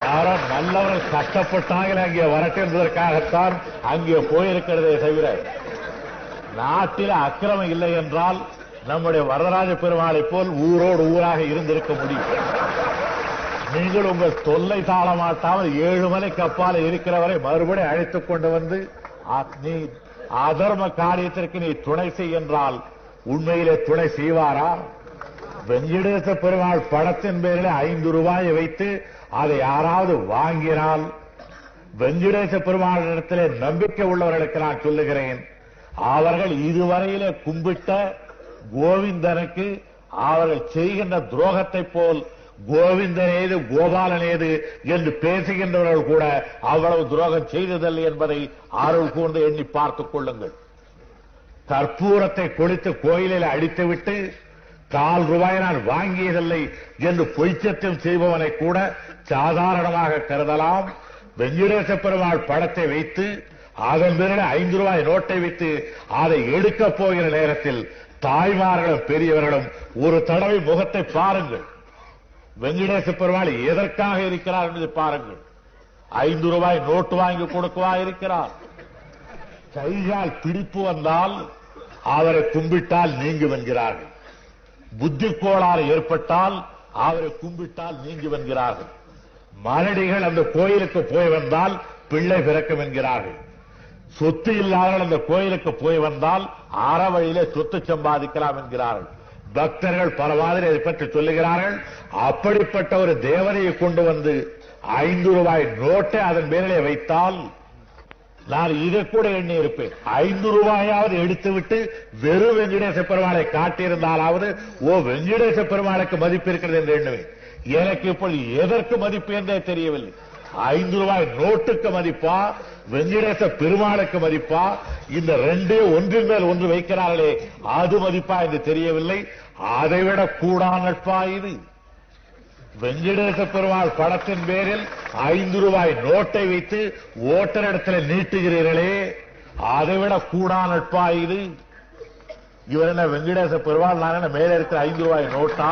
யாரோ நல்லவர்கள் கஷ்டப்பட்டாங்க அங்கே வரட்டும் என்பதற்காகத்தான் அங்கே போயிருக்கிறதே தவிர நாட்டில் அக்கிரமம் இல்லை என்றால் நம்முடைய வரதராஜ பெருமாளை போல் ஊரோடு ஊராக இருந்திருக்க முடியும். நீங்கள் உங்கள் தொல்லை தாழ மாட்டாமல் 7 மலைக்கு அப்பால இருக்கிறவரை மறுபடியும் அழைத்துக் கொண்டு வந்து நீ அதர்ம காரியத்திற்கு நீ துணை செய் என்றால் உண்மையிலே துணை செய்வாரா? வெங்கடேச பெருமாள் படத்தின் பேரில் 5 ரூபாயை வைத்து அதை யாராவது வாங்கினால் வெங்கடேச பெருமாளிடத்திலே நம்பிக்கை உள்ளவர்களுக்கு நான் சொல்லுகிறேன், அவர்கள் இதுவரையிலே கும்பிட்ட கோவிந்தனுக்கு அவர்கள் செய்கின்ற துரோகத்தை போல் கோவிந்தனேது கோபாலனேது என்று பேசுகின்றவர்கள் கூட அவ்வளவு துரோகம் செய்ததில்லை என்பதை அருள் கூர்ந்து எண்ணி பார்த்துக் கொள்ளுங்கள். கற்பூரத்தை கொளுத்து கோயிலில் அடித்துவிட்டு 4 ரூபாய் நான் வாங்கியதில்லை என்று பொய்ச்சத்தில் செய்பவனை கூட சாதாரணமாக கருதலாம். வெங்கடேச பெருமாள் படத்தை வைத்து அதன் பிறகு 5 ரூபாய் நோட்டை வைத்து அதை எடுக்கப் போகிற நேரத்தில் தாய்மார்களும் பெரியவர்களும் ஒரு தடவை முகத்தை பாருங்கள். வெங்கடேச பெருமாள் எதற்காக இருக்கிறார் என்பதை பாருங்கள். 5 ரூபாய் நோட்டு வாங்கி கொடுக்கவா இருக்கிறார்? கைகால் பிடிப்பு வந்தால் அவரை கும்பிட்டால் நீங்கும் என்கிறார்கள். புத்தி கோளாறு ஏற்பட்டால் அவரை கும்பிட்டால் நீங்கும் என்கிறார்கள். மலடிகள் அந்த கோயிலுக்கு போய் வந்தால் பிள்ளை பிறக்கும் என்கிறார்கள். சொத்து இல்லாதவர்கள் அந்த கோயிலுக்கு போய் வந்தால் அறவழியிலே சொத்து சம்பாதிக்கலாம் என்கிறார்கள். பக்தர்கள் பல மாதிரி அதை பற்றி சொல்லுகிறார்கள். அப்படிப்பட்ட ஒரு தேவதையை கொண்டு வந்து 5 ரூபாய் நோட்டை அதன் பேரிலே வைத்தால் நான் இதை கூட எண்ணி இருப்பேன். 5 ரூபாயாவது எடுத்துவிட்டு வெறும் வெங்கடேச பெருமாளை காட்டியிருந்தாலாவது வெங்கடேச பெருமாளுக்கு மதிப்பு இருக்கிறது என்று எண்ணுவேன். எனக்கு இப்போது எதற்கு மதிப்பு என்றே தெரியவில்லை. 5 ரூபாய் நோட்டுக்கு மதிப்பா, வெங்கடேச பெருமாளுக்கு மதிப்பா, இந்த 2 ஒன்றின் மேல் ஒன்று வைக்கிறார்களே அது மதிப்பா என்று தெரியவில்லை. அதைவிட கூடா நட்பா இது. வெங்கடேச பெருமாள் படத்தின் பேரில் 5 ரூபாய் நோட்டை வைத்து ஓட்டரிடத்தில் நீட்டுகிறீர்களே அதைவிட கூடா நட்பா இது. இவர் என்ன வெங்கடேச பெருமாள், நான் என்ன மேலே இருக்கிற 5 ரூபாய் நோட்டா?